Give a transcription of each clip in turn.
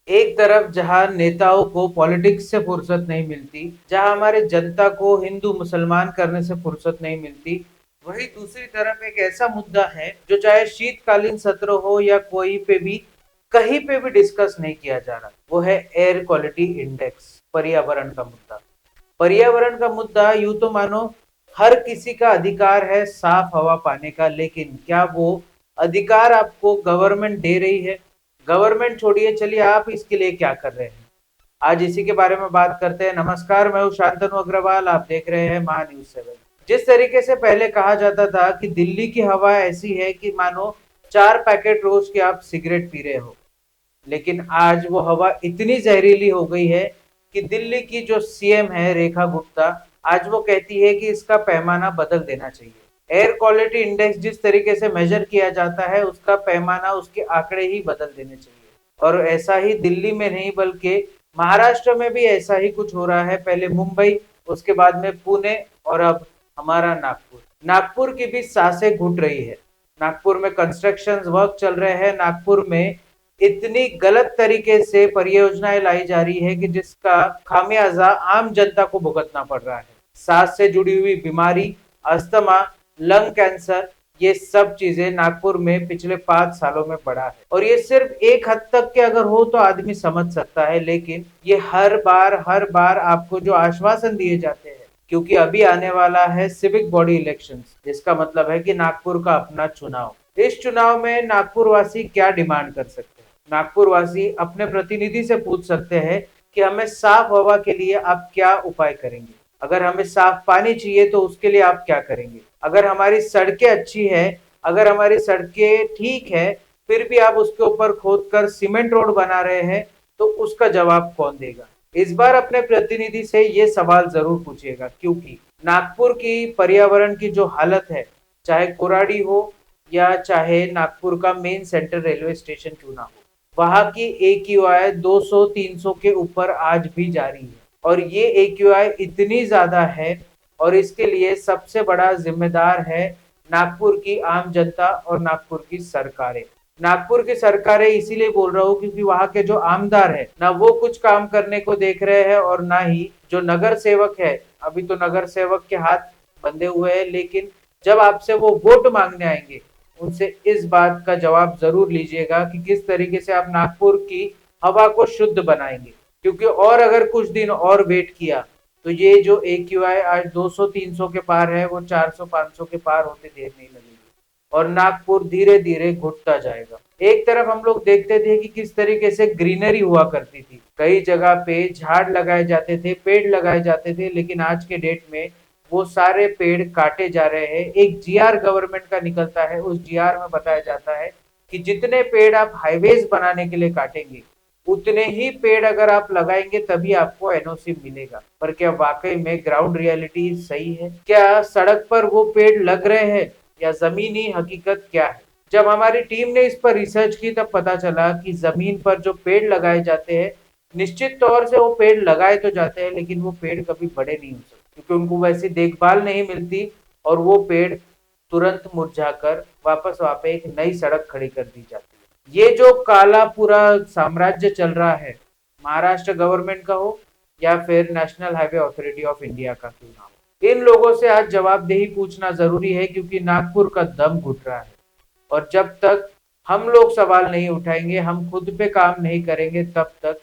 एक तरफ जहां नेताओं को पॉलिटिक्स से फुर्सत नहीं मिलती, जहां हमारे जनता को हिंदू मुसलमान करने से फुर्सत नहीं मिलती, वही दूसरी तरफ एक ऐसा मुद्दा है जो चाहे शीतकालीन सत्र हो या कोई पे भी कहीं पे भी डिस्कस नहीं किया जा रहा। वो है एयर क्वालिटी इंडेक्स, पर्यावरण का मुद्दा। पर्यावरण का मुद्दा यूं तो मानो हर किसी का अधिकार है साफ हवा पाने का, लेकिन क्या वो अधिकार आपको गवर्नमेंट दे रही है? गवर्नमेंट छोड़िए, चलिए आप इसके लिए क्या कर रहे हैं, आज इसी के बारे में बात करते हैं। नमस्कार, मैं हूं शांतनु अग्रवाल, आप देख रहे हैं महा न्यूज 7। जिस तरीके से पहले कहा जाता था कि दिल्ली की हवा ऐसी है कि मानो 4 पैकेट रोज के आप सिगरेट पी रहे हो, लेकिन आज वो हवा इतनी जहरीली हो गई है कि दिल्ली की जो सीएम है रेखा गुप्ता, आज वो कहती है कि इसका पैमाना बदल देना चाहिए। एयर क्वालिटी इंडेक्स जिस तरीके से मेजर किया जाता है, उसका पैमाना, उसके आंकड़े ही बदल देने चाहिए। और ऐसा ही दिल्ली में नहीं बल्कि महाराष्ट्र में भी ऐसा ही कुछ हो रहा है। पहले मुंबई, उसके बाद में पुणे, और अब हमारा नागपुर। नागपुर की भी सांसें घुट रही है। नागपुर में कंस्ट्रक्शन वर्क चल रहे हैं। नागपुर में इतनी गलत तरीके से परियोजनाएं लाई जा रही है कि जिसका खामियाजा आम जनता को भुगतना पड़ रहा है। सांस से जुड़ी हुई बीमारी, अस्थमा, लंग कैंसर, ये सब चीजें नागपुर में पिछले 5 सालों में बढ़ा है। और ये सिर्फ एक हद तक के अगर हो तो आदमी समझ सकता है, लेकिन ये हर बार आपको जो आश्वासन दिए जाते हैं, क्योंकि अभी आने वाला है सिविक बॉडी इलेक्शंस, जिसका मतलब है कि नागपुर का अपना चुनाव। इस चुनाव में नागपुर वासी क्या डिमांड कर सकते हैं? नागपुर वासी अपने प्रतिनिधि से पूछ सकते हैं कि हमें साफ हवा के लिए आप क्या उपाय करेंगे। अगर हमें साफ पानी चाहिए तो उसके लिए आप क्या करेंगे। अगर हमारी सड़कें अच्छी है, अगर हमारी सड़कें ठीक है, फिर भी आप उसके ऊपर खोद कर सीमेंट रोड बना रहे हैं, तो उसका जवाब कौन देगा? इस बार अपने प्रतिनिधि से ये सवाल जरूर पूछिएगा, क्योंकि नागपुर की पर्यावरण की जो हालत है, चाहे कोराडी हो या चाहे नागपुर का मेन सेंट्रल रेलवे स्टेशन क्यों ना हो, वहां की AQI 200-300 के ऊपर आज भी जारी है। और ये AQI इतनी ज्यादा है, और इसके लिए सबसे बड़ा जिम्मेदार है नागपुर की आम जनता और नागपुर की सरकारें। नागपुर की सरकारें इसीलिए बोल रहा हूँ क्योंकि वहां के जो आमदार है ना, वो कुछ काम करने को देख रहे हैं, और ना ही जो नगर सेवक है। अभी तो नगर सेवक के हाथ बंधे हुए हैं, लेकिन जब आपसे वो वोट मांगने आएंगे, उनसे इस बात का जवाब जरूर लीजिएगा कि किस तरीके से आप नागपुर की हवा को शुद्ध बनाएंगे। क्योंकि और अगर कुछ दिन और वेट किया तो ये जो AQI आज 200-300 के पार है, वो 400-500 के पार होते देर नहीं लगेगी, और नागपुर धीरे धीरे घुटता जाएगा। एक तरफ हम लोग देखते थे कि किस तरीके से ग्रीनरी हुआ करती थी, कई जगह पे झाड़ लगाए जाते थे, पेड़ लगाए जाते थे, लेकिन आज के डेट में वो सारे पेड़ काटे जा रहे हैं। एक GR गवर्नमेंट का निकलता है, उस GR में बताया जाता है कि जितने पेड़ आप हाईवेज बनाने के लिए काटेंगे, उतने ही पेड़ अगर आप लगाएंगे तभी आपको NOC मिलेगा। पर क्या वाकई में ग्राउंड रियलिटी सही है? क्या सड़क पर वो पेड़ लग रहे हैं, या जमीनी हकीकत क्या है? जब हमारी टीम ने इस पर रिसर्च की, तब पता चला कि जमीन पर जो पेड़ लगाए जाते हैं, निश्चित तौर से वो पेड़ लगाए तो जाते हैं, लेकिन वो पेड़ कभी बड़े नहीं हो सकते, क्योंकि उनको वैसी देखभाल नहीं मिलती, और वो पेड़ तुरंत मुरझाकर वापस वहां पे एक नई सड़क खड़ी कर दी जाती है। ये जो काला पूरा साम्राज्य चल रहा है, महाराष्ट्र गवर्नमेंट का हो या फिर national highway authority of India का क्यों ना हो, इन लोगों से आज जवाबदेही पूछना जरूरी है, क्योंकि नागपुर का दम घुट रहा है। और जब तक हम लोग सवाल नहीं उठाएंगे, हम खुद पे काम नहीं करेंगे, तब तक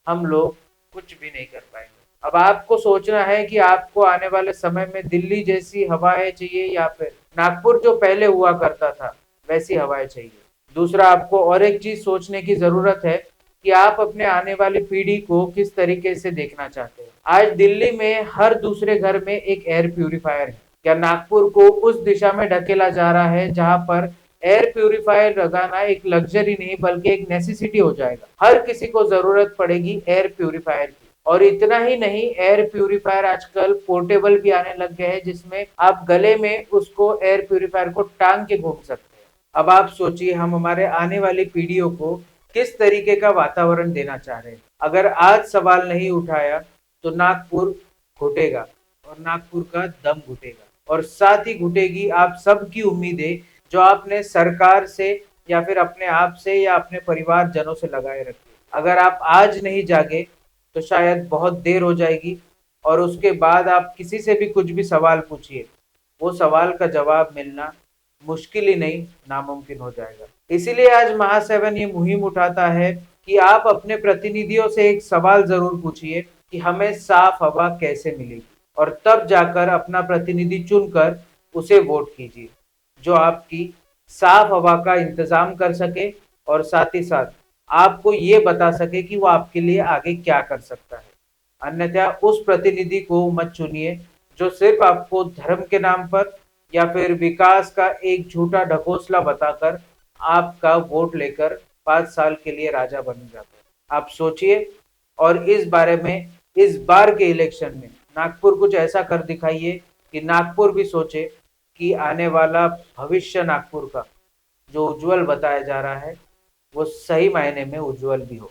हम लोग कुछ भी नहीं कर पाएंगे। अब आपको सोचना है कि आपको आने वाले समय में दिल्ली जैसी हवाएं चाहिए, या फिर नागपुर जो पहले हुआ करता था वैसी हवाएं चाहिए। दूसरा, आपको और एक चीज सोचने की जरूरत है कि आप अपने आने वाली पीढ़ी को किस तरीके से देखना चाहते हैं। आज दिल्ली में हर दूसरे घर में एक एयर प्यूरिफायर है। क्या नागपुर को उस दिशा में ढकेला जा रहा है जहां पर एयर प्यूरिफायर लगाना एक लग्जरी नहीं बल्कि एक नेसेसिटी हो जाएगा? हर किसी को जरूरत पड़ेगी एयर प्यूरिफायर की। और इतना ही नहीं, एयर प्यूरिफायर आजकल पोर्टेबल भी आने लग गए हैं, जिसमें आप गले में उसको एयर प्यूरिफायर को टांग के घूम सकते हैं। अब आप सोचिए, हम हमारे आने वाली पीढ़ियों को किस तरीके का वातावरण देना चाह रहे हैं। अगर आज सवाल नहीं उठाया तो नागपुर घुटेगा, और नागपुर का दम घुटेगा, और साथ ही घुटेगी आप सबकी उम्मीदें जो आपने सरकार से या फिर अपने आप से या अपने परिवार जनों से लगाए रखी। अगर आप आज नहीं जागे तो शायद बहुत देर हो जाएगी, और उसके बाद आप किसी से भी कुछ भी सवाल पूछिए, वो सवाल का जवाब मिलना मुश्किल ही नहीं, नामुमकिन हो जाएगा। इसीलिए आज महासेवन ये मुहिम उठाता है कि आप अपने प्रतिनिधियों से एक सवाल जरूर पूछिए कि हमें साफ हवा कैसे मिलेगी, और तब जाकर अपना प्रतिनिधि चुनकर उसे वोट कीजिए, जो आपकी साफ हवा का इंतजाम कर सके और साथ ही साथ आपको ये बता सके कि वो आपके लिए आगे क्या कर सकता है। अन्यथा उस प्रतिनिधि को मत चुनिए जो सिर्फ आपको धर्म के नाम पर या फिर विकास का एक झूठा ढकोसला बताकर आपका वोट लेकर 5 साल के लिए राजा बन जाता है। आप सोचिए, और इस बारे में इस बार के इलेक्शन में नागपुर कुछ ऐसा कर दिखाइए कि नागपुर भी सोचे कि आने वाला भविष्य नागपुर का जो उज्जवल बताया जा रहा है वो सही मायने में उज्जवल भी हो।